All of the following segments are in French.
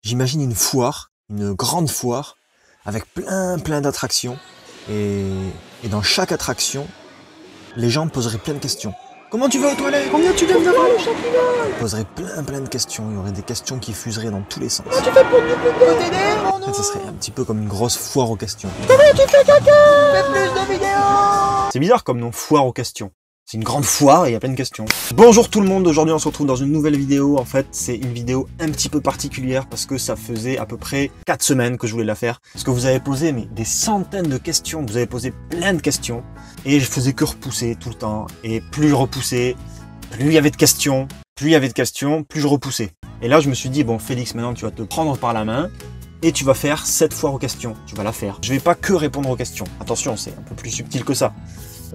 J'imagine une foire, une grande foire, avec plein d'attractions. Et dans chaque attraction, les gens poseraient plein de questions. Comment tu vas aux toilettes? Combien tu gagnes d'avoir le champignol? Ils poseraient plein de questions. Il y aurait des questions qui fuseraient dans tous les sens. Comment tu fais pour du t'aider? En fait, ce serait un petit peu comme une grosse foire aux questions. Comment tu fais caca? Fais plus de vidéos! C'est bizarre comme nom, foire aux questions. C'est une grande foire et il y a plein de questions. Bonjour tout le monde, aujourd'hui on se retrouve dans une nouvelle vidéo. En fait, c'est une vidéo un petit peu particulière parce que ça faisait à peu près 4 semaines que je voulais la faire. Parce que vous avez posé des centaines de questions, vous avez posé plein de questions. Et je faisais que repousser tout le temps. Et plus je repoussais, plus il y avait de questions. Plus il y avait de questions, plus je repoussais. Et là je me suis dit, bon Félix, maintenant tu vas te prendre par la main. Et tu vas faire cette foire aux questions. Tu vas la faire. Je vais pas que répondre aux questions. Attention, c'est un peu plus subtil que ça.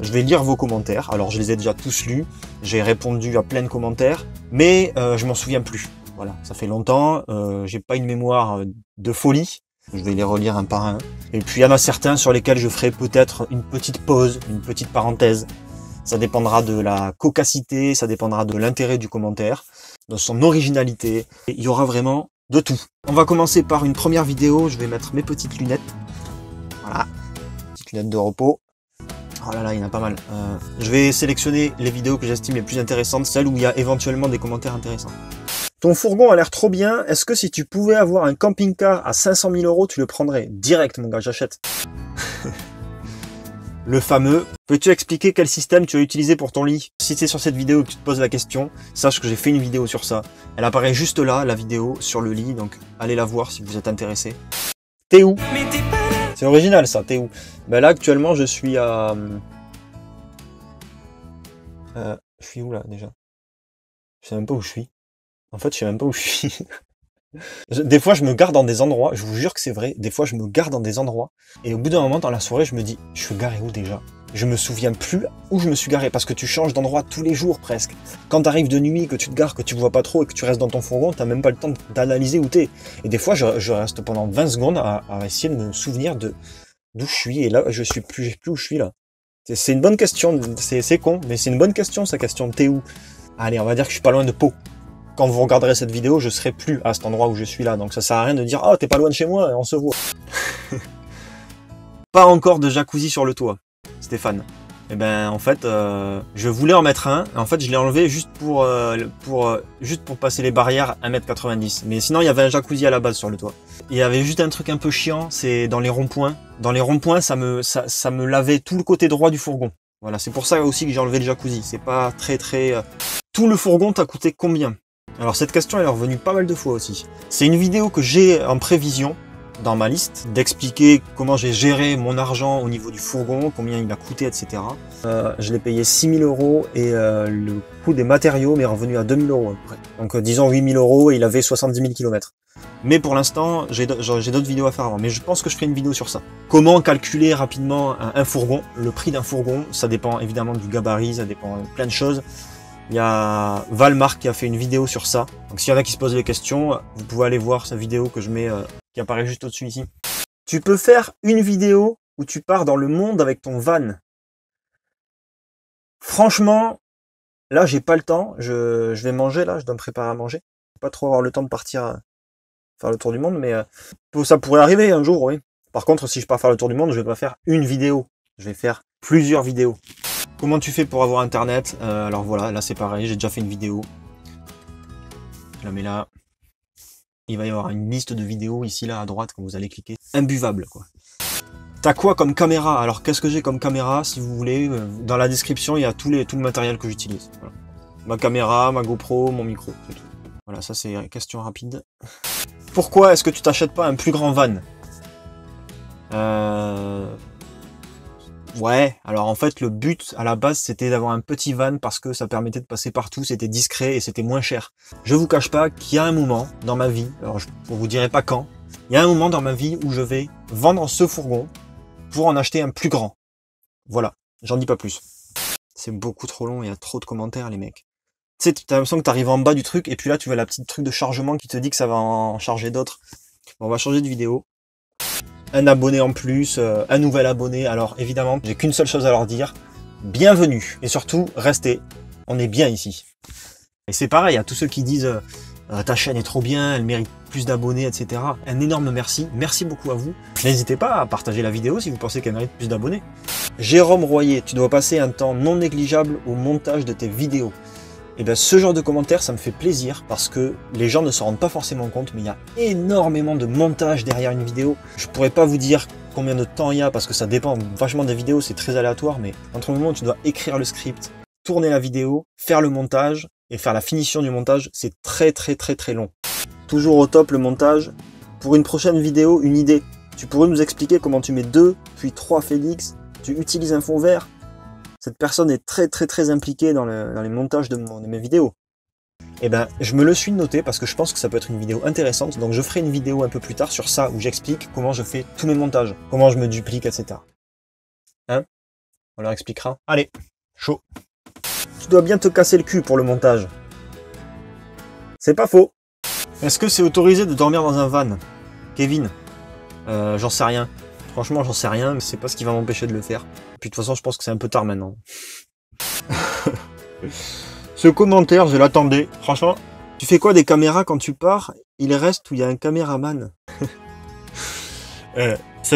Je vais lire vos commentaires, alors je les ai déjà tous lus, j'ai répondu à plein de commentaires, mais je m'en souviens plus. Voilà, ça fait longtemps, j'ai pas une mémoire de folie, je vais les relire un par un. Et puis il y en a certains sur lesquels je ferai peut-être une petite pause, une petite parenthèse. Ça dépendra de la cocacité, ça dépendra de l'intérêt du commentaire, de son originalité, et il y aura vraiment de tout. On va commencer par une première vidéo, je vais mettre mes petites lunettes. Voilà, petites lunettes de repos. Oh là là, il y en a pas mal. Je vais sélectionner les vidéos que j'estime les plus intéressantes, celles où il y a éventuellement des commentaires intéressants. Ton fourgon a l'air trop bien. Est-ce que si tu pouvais avoir un camping-car à 500 000 €, tu le prendrais? Direct, mon gars, j'achète. Le fameux. Peux-tu expliquer quel système tu as utilisé pour ton lit? Si tu es sur cette vidéo et que tu te poses la question, sache que j'ai fait une vidéo sur ça. Elle apparaît juste là, la vidéo, sur le lit, donc allez la voir si vous êtes intéressé. T'es où? C'est original ça, t'es où? Ben là actuellement je suis à... je suis où là déjà? Je sais même pas où je suis. En fait je sais même pas où je suis. Des fois je me gare dans des endroits, je vous jure que c'est vrai, des fois je me gare dans des endroits, et au bout d'un moment dans la soirée je me dis, je suis garé où déjà? Je me souviens plus où je me suis garé, parce que tu changes d'endroit tous les jours presque. Quand t'arrives de nuit, que tu te gares, que tu vois pas trop, et que tu restes dans ton fourgon, t'as même pas le temps d'analyser où t'es. Et des fois je reste pendant 20 secondes à essayer de me souvenir d'où je suis, et là je sais plus où je suis là. C'est une bonne question, c'est con, mais c'est une bonne question sa question, t'es où? Allez, on va dire que je suis pas loin de Pau. Quand vous regarderez cette vidéo, je serai plus à cet endroit où je suis là, donc ça sert à rien de dire « Ah, t'es pas loin de chez moi, on se voit ». Pas encore de jacuzzi sur le toit, Stéphane. Eh ben, en fait, je voulais en mettre un, en fait je l'ai enlevé juste pour passer les barrières 1,90 m. Mais sinon, il y avait un jacuzzi à la base sur le toit. Il y avait juste un truc un peu chiant, c'est dans les ronds-points. Dans les ronds-points, ça me lavait tout le côté droit du fourgon. Voilà, c'est pour ça aussi que j'ai enlevé le jacuzzi. C'est pas très... Tout le fourgon t'a coûté combien? Alors cette question elle est revenue pas mal de fois aussi. C'est une vidéo que j'ai en prévision dans ma liste, d'expliquer comment j'ai géré mon argent au niveau du fourgon, combien il a coûté, etc. Je l'ai payé 6 000 € et le coût des matériaux m'est revenu à 2 000 € à peu près. Donc disons 8 000 € et il avait 70 000 km. Mais pour l'instant, j'ai d'autres vidéos à faire avant. Mais je pense que je ferai une vidéo sur ça. Comment calculer rapidement un fourgon? Le prix d'un fourgon, ça dépend évidemment du gabarit, ça dépend de plein de choses. Il y a Valmar qui a fait une vidéo sur ça. Donc s'il y en a qui se posent des questions, vous pouvez aller voir sa vidéo que je mets, qui apparaît juste au-dessus ici. Tu peux faire une vidéo où tu pars dans le monde avec ton van. Franchement, là j'ai pas le temps. Je vais manger là, je dois me préparer à manger. Je vais pas trop avoir le temps de partir faire le tour du monde, mais ça pourrait arriver un jour, oui. Par contre, si je pars faire le tour du monde, je vais pas faire une vidéo. Je vais faire plusieurs vidéos. Comment tu fais pour avoir internet? Alors voilà, là c'est pareil, j'ai déjà fait une vidéo. Je la mets là. Il va y avoir une liste de vidéos ici, là, à droite, quand vous allez cliquer. Imbuvable, quoi. T'as quoi comme caméra? Alors qu'est-ce que j'ai comme caméra, si vous voulez? Dans la description, il y a tout le matériel que j'utilise. Voilà. Ma caméra, ma GoPro, mon micro, c'est tout. Voilà, ça c'est une question rapide. Pourquoi est-ce que tu t'achètes pas un plus grand van? Ouais, alors en fait le but à la base c'était d'avoir un petit van parce que ça permettait de passer partout, c'était discret et c'était moins cher. Je vous cache pas qu'il y a un moment dans ma vie, alors je vous dirai pas quand, il y a un moment dans ma vie où je vais vendre ce fourgon pour en acheter un plus grand. Voilà, j'en dis pas plus. C'est beaucoup trop long, il y a trop de commentaires les mecs. Tu sais, t'as l'impression que t'arrives en bas du truc et puis là tu vois la petite truc de chargement qui te dit que ça va en charger d'autres. Bon, on va changer de vidéo. Un abonné en plus, un nouvel abonné, alors évidemment, j'ai qu'une seule chose à leur dire, bienvenue, et surtout, restez, on est bien ici. Et c'est pareil, à tous ceux qui disent, ta chaîne est trop bien, elle mérite plus d'abonnés, etc. Un énorme merci. Merci beaucoup à vous. N'hésitez pas à partager la vidéo si vous pensez qu'elle mérite plus d'abonnés. Jérôme Royer, tu dois passer un temps non négligeable au montage de tes vidéos. Et bien ce genre de commentaires, ça me fait plaisir parce que les gens ne se rendent pas forcément compte, mais il y a énormément de montage derrière une vidéo. Je pourrais pas vous dire combien de temps il y a parce que ça dépend vachement des vidéos, c'est très aléatoire, mais entre le moment où tu dois écrire le script, tourner la vidéo, faire le montage et faire la finition du montage, c'est très long. Toujours au top le montage. Pour une prochaine vidéo, une idée. Tu pourrais nous expliquer comment tu mets 2 puis 3 Félix, tu utilises un fond vert. Cette personne est très impliquée dans les montages de mes vidéos. Et ben, je me le suis noté parce que je pense que ça peut être une vidéo intéressante. Donc je ferai une vidéo un peu plus tard sur ça où j'explique comment je fais tous mes montages, comment je me duplique, etc. Hein? On leur expliquera. Allez, chaud. Tu dois bien te casser le cul pour le montage. C'est pas faux. Est-ce que c'est autorisé de dormir dans un van? Kevin? J'en sais rien. Franchement, j'en sais rien, mais c'est pas ce qui va m'empêcher de le faire. Puis de toute façon, je pense que c'est un peu tard maintenant. Ce commentaire, je l'attendais. Franchement, tu fais quoi des caméras quand tu pars? Il reste où il y a un caméraman. Ce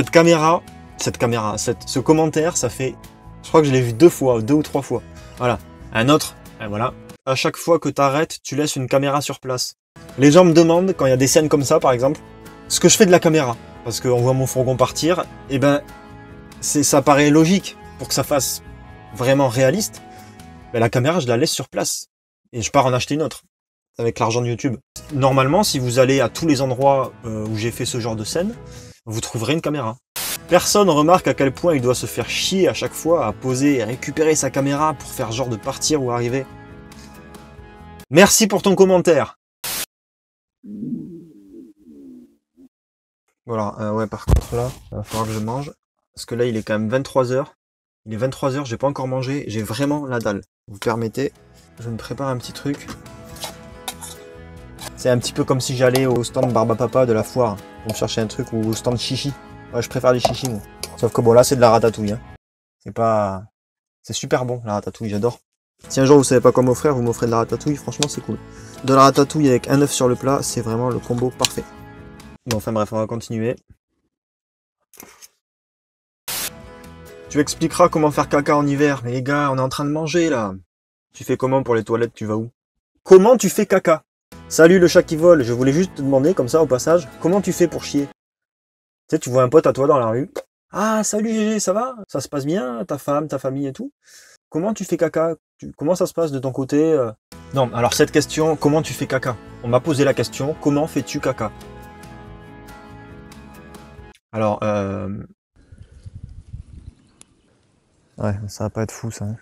commentaire, ça fait... Je crois que je l'ai vu 2 ou 3 fois. Voilà. Un autre, et voilà. À chaque fois que tu arrêtes, tu laisses une caméra sur place. Les gens me demandent, quand il y a des scènes comme ça, par exemple, ce que je fais de la caméra. Parce qu'on voit mon fourgon partir, et ben... ça paraît logique pour que ça fasse vraiment réaliste. Mais la caméra, je la laisse sur place. Et je pars en acheter une autre. Avec l'argent de YouTube. Normalement, si vous allez à tous les endroits où j'ai fait ce genre de scène, vous trouverez une caméra. Personne remarque à quel point il doit se faire chier à chaque fois à poser et récupérer sa caméra pour faire genre de partir ou arriver. Merci pour ton commentaire. Voilà, ouais, par contre là, il va falloir que je mange. Parce que là, il est quand même 23h. Il est 23h, j'ai pas encore mangé. J'ai vraiment la dalle. Vous permettez, je me prépare un petit truc. C'est un petit peu comme si j'allais au stand Barbapapa de la foire. Pour me chercher un truc, ou au stand chichi. Ouais, je préfère les chichis, moi. Sauf que bon, là, c'est de la ratatouille. Hein. C'est pas... C'est super bon, la ratatouille, j'adore. Si un jour vous savez pas quoi m'offrir, vous m'offrez de la ratatouille, franchement, c'est cool. De la ratatouille avec un œuf sur le plat, c'est vraiment le combo parfait. Bon, enfin bref, on va continuer. Tu expliqueras comment faire caca en hiver. Mais les gars, on est en train de manger, là. Tu fais comment pour les toilettes? Tu vas où? Comment tu fais caca? Salut le chat qui vole. Je voulais juste te demander, comme ça, au passage, comment tu fais pour chier? Tu sais, tu vois un pote à toi dans la rue. Ah, salut Gégé, ça va? Ça se passe bien? Ta femme, ta famille et tout? Comment tu fais caca? Comment ça se passe de ton côté? Non, alors cette question, comment tu fais caca? On m'a posé la question, comment fais-tu caca? Alors, ouais, ça va pas être fou, ça. Hein.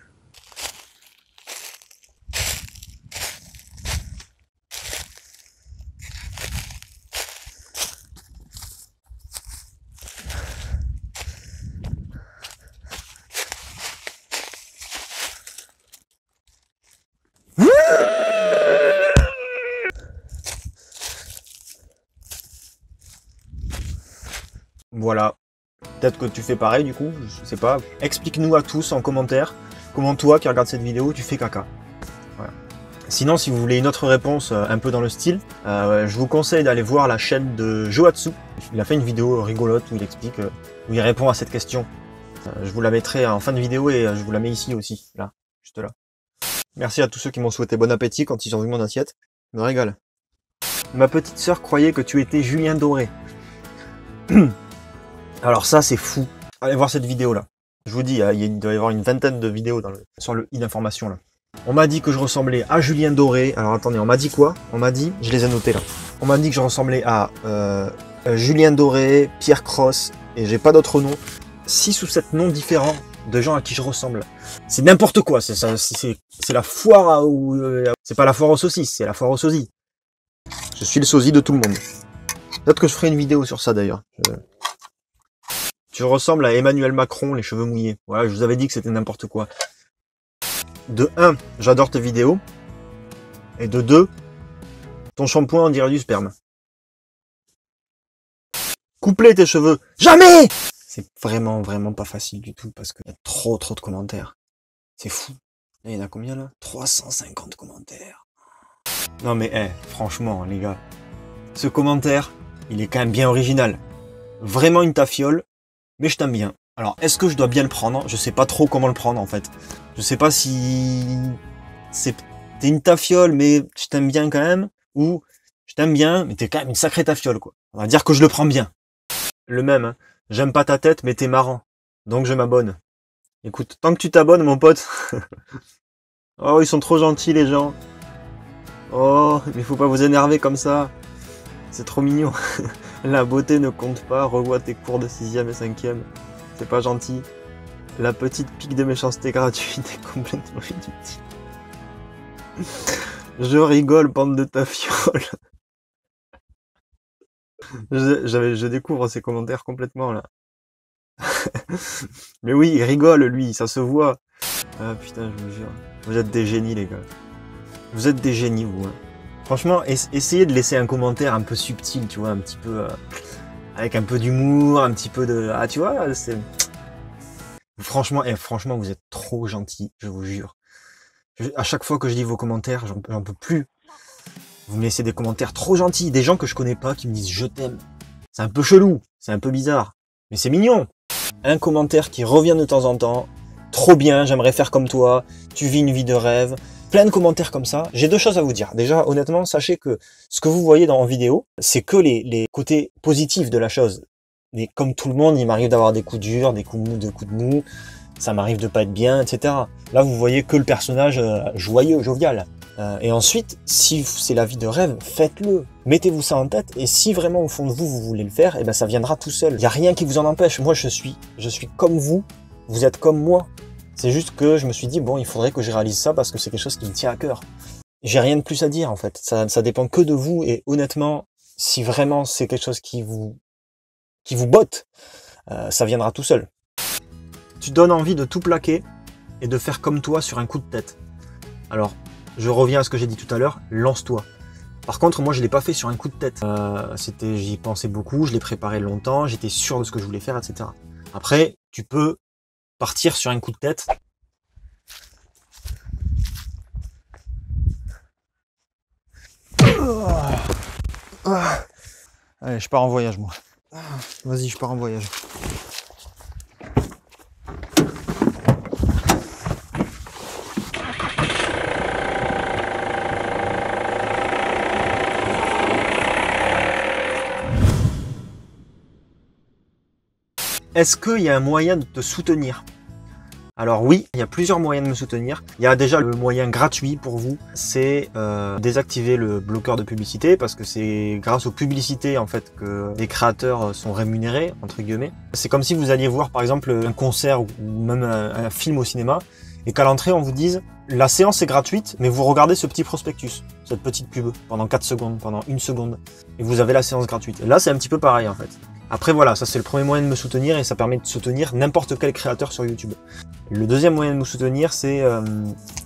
Voilà. Peut-être que tu fais pareil du coup, je sais pas. Explique-nous à tous en commentaire comment toi qui regardes cette vidéo, tu fais caca. Voilà. Sinon, si vous voulez une autre réponse un peu dans le style, je vous conseille d'aller voir la chaîne de Joatsu. Il a fait une vidéo rigolote où il explique, où il répond à cette question. Je vous la mettrai en fin de vidéo et je vous la mets ici aussi, là, juste là. Merci à tous ceux qui m'ont souhaité bon appétit quand ils ont vu mon assiette. Je me régale. Ma petite sœur croyait que tu étais Julien Doré. Alors ça, c'est fou. Allez voir cette vidéo-là. Je vous dis, il doit y avoir une vingtaine de vidéos sur le i d'information, là. On m'a dit que je ressemblais à Julien Doré. Alors attendez, on m'a dit quoi? On m'a dit, je les ai notés là. On m'a dit que je ressemblais à Julien Doré, Pierre Cross, et j'ai pas d'autres noms. 6 ou 7 noms différents de gens à qui je ressemble. C'est n'importe quoi, c'est la foire à... c'est pas la foire aux saucisses, c'est la foire aux sosies. Je suis le sosie de tout le monde. Peut-être que je ferai une vidéo sur ça d'ailleurs. Tu ressembles à Emmanuel Macron, les cheveux mouillés. Voilà, je vous avais dit que c'était n'importe quoi. De 1, j'adore tes vidéos. Et de 2, ton shampoing on dirait du sperme. Coupe-les tes cheveux. Jamais! C'est vraiment pas facile du tout parce qu'il y a trop de commentaires. C'est fou. Là, il y en a combien là? 350 commentaires. Non mais franchement les gars, ce commentaire, il est quand même bien original. Vraiment une tafiole, mais je t'aime bien. Alors est-ce que je dois bien le prendre? Je sais pas trop comment le prendre en fait. Je sais pas si t'es une tafiole mais je t'aime bien quand même, ou je t'aime bien mais t'es quand même une sacrée tafiole quoi. On va dire que je le prends bien. Le même, hein. J'aime pas ta tête mais t'es marrant. Donc je m'abonne. Écoute, tant que tu t'abonnes mon pote. Oh ils sont trop gentils les gens. Oh, mais faut pas vous énerver comme ça. C'est trop mignon. La beauté ne compte pas, revois tes cours de 6e et 5e. C'est pas gentil. La petite pique de méchanceté gratuite est complètement inutile. Je rigole, bande de tafioles. Je découvre ces commentaires complètement là. Mais oui, il rigole lui, ça se voit. Ah putain, je vous jure. Vous êtes des génies les gars. Vous êtes des génies vous. Hein. Franchement, essayez de laisser un commentaire un peu subtil, tu vois, un petit peu... avec un peu d'humour, un petit peu de... Ah tu vois, c'est... Franchement, franchement, vous êtes trop gentils, je vous jure. À chaque fois que je lis vos commentaires, j'en peux plus. Vous me laissez des commentaires trop gentils, des gens que je connais pas qui me disent je t'aime. C'est un peu chelou, c'est un peu bizarre, mais c'est mignon. Un commentaire qui revient de temps en temps, trop bien, j'aimerais faire comme toi, tu vis une vie de rêve, plein de commentaires comme ça. J'ai deux choses à vous dire. Déjà, honnêtement, sachez que ce que vous voyez en vidéo, c'est que les côtés positifs de la chose. Mais comme tout le monde, il m'arrive d'avoir des coups durs, des coups de mou, ça m'arrive de pas être bien, etc. Là, vous voyez que le personnage joyeux, jovial. Et ensuite, si c'est la vie de rêve, faites-le. Mettez-vous ça en tête, et si vraiment au fond de vous, vous voulez le faire, et ben ça viendra tout seul. Il n'y a rien qui vous en empêche. Moi, je suis comme vous êtes comme moi. C'est juste que je me suis dit, bon, il faudrait que je réalise ça parce que c'est quelque chose qui me tient à cœur. J'ai rien de plus à dire, en fait. Ça dépend que de vous, et honnêtement, si vraiment c'est quelque chose qui vous botte, ça viendra tout seul. Tu donnes envie de tout plaquer et de faire comme toi sur un coup de tête. Alors, je reviens à ce que j'ai dit tout à l'heure, lance-toi. Par contre, moi, je l'ai pas fait sur un coup de tête. J'y pensais beaucoup, je l'ai préparé longtemps, j'étais sûr de ce que je voulais faire, etc. Après, tu peux partir sur un coup de tête. Allez, je pars en voyage, moi. Vas-y, je pars en voyage. Est-ce qu'il y a un moyen de te soutenir? Alors oui, il y a plusieurs moyens de me soutenir. Il y a déjà le moyen gratuit pour vous, c'est désactiver le bloqueur de publicité, parce que c'est grâce aux publicités en fait que les créateurs sont rémunérés, entre guillemets. C'est comme si vous alliez voir par exemple un concert ou même un film au cinéma, et qu'à l'entrée on vous dise la séance est gratuite, mais vous regardez ce petit prospectus, cette petite pub, pendant 4 secondes, pendant 1 seconde, et vous avez la séance gratuite. Et là c'est un petit peu pareil en fait. Après voilà, ça c'est le premier moyen de me soutenir, et ça permet de soutenir n'importe quel créateur sur YouTube. Le deuxième moyen de me soutenir, c'est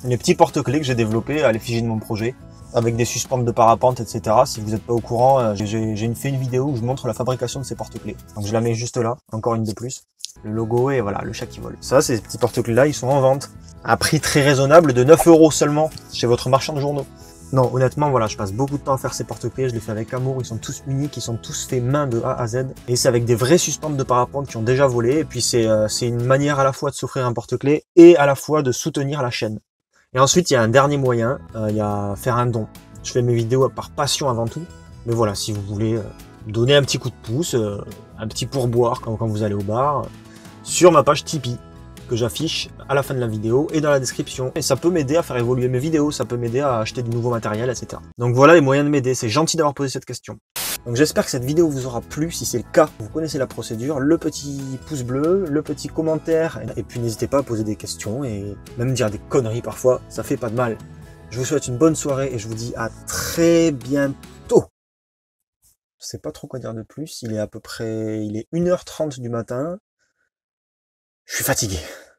les petits porte-clés que j'ai développés à l'effigie de mon projet, avec des suspentes de parapente, etc. Si vous n'êtes pas au courant, j'ai fait une vidéo où je montre la fabrication de ces porte-clés. Donc je la mets juste là, encore une de plus. Le logo et voilà, le chat qui vole. Ça, ces petits porte-clés-là, ils sont en vente. À prix très raisonnable de 9 € seulement, chez votre marchand de journaux. Non, honnêtement, voilà, je passe beaucoup de temps à faire ces porte-clés, je les fais avec amour, ils sont tous uniques, ils sont tous faits main de A à Z, et c'est avec des vraies suspentes de parapente qui ont déjà volé, et puis c'est une manière à la fois de s'offrir un porte-clés, et à la fois de soutenir la chaîne. Et ensuite, il y a un dernier moyen, il y a faire un don. Je fais mes vidéos par passion avant tout, mais voilà, si vous voulez donner un petit coup de pouce, un petit pourboire quand vous allez au bar, sur ma page Tipeee, que j'affiche à la fin de la vidéo et dans la description. Et ça peut m'aider à faire évoluer mes vidéos, ça peut m'aider à acheter du nouveau matériel, etc. Donc voilà les moyens de m'aider, c'est gentil d'avoir posé cette question. Donc j'espère que cette vidéo vous aura plu, si c'est le cas, vous connaissez la procédure, le petit pouce bleu, le petit commentaire, et puis n'hésitez pas à poser des questions et même dire des conneries parfois, ça fait pas de mal. Je vous souhaite une bonne soirée et je vous dis à très bientôt. Je sais pas trop quoi dire de plus, il est 1h30 du matin, je suis fatigué.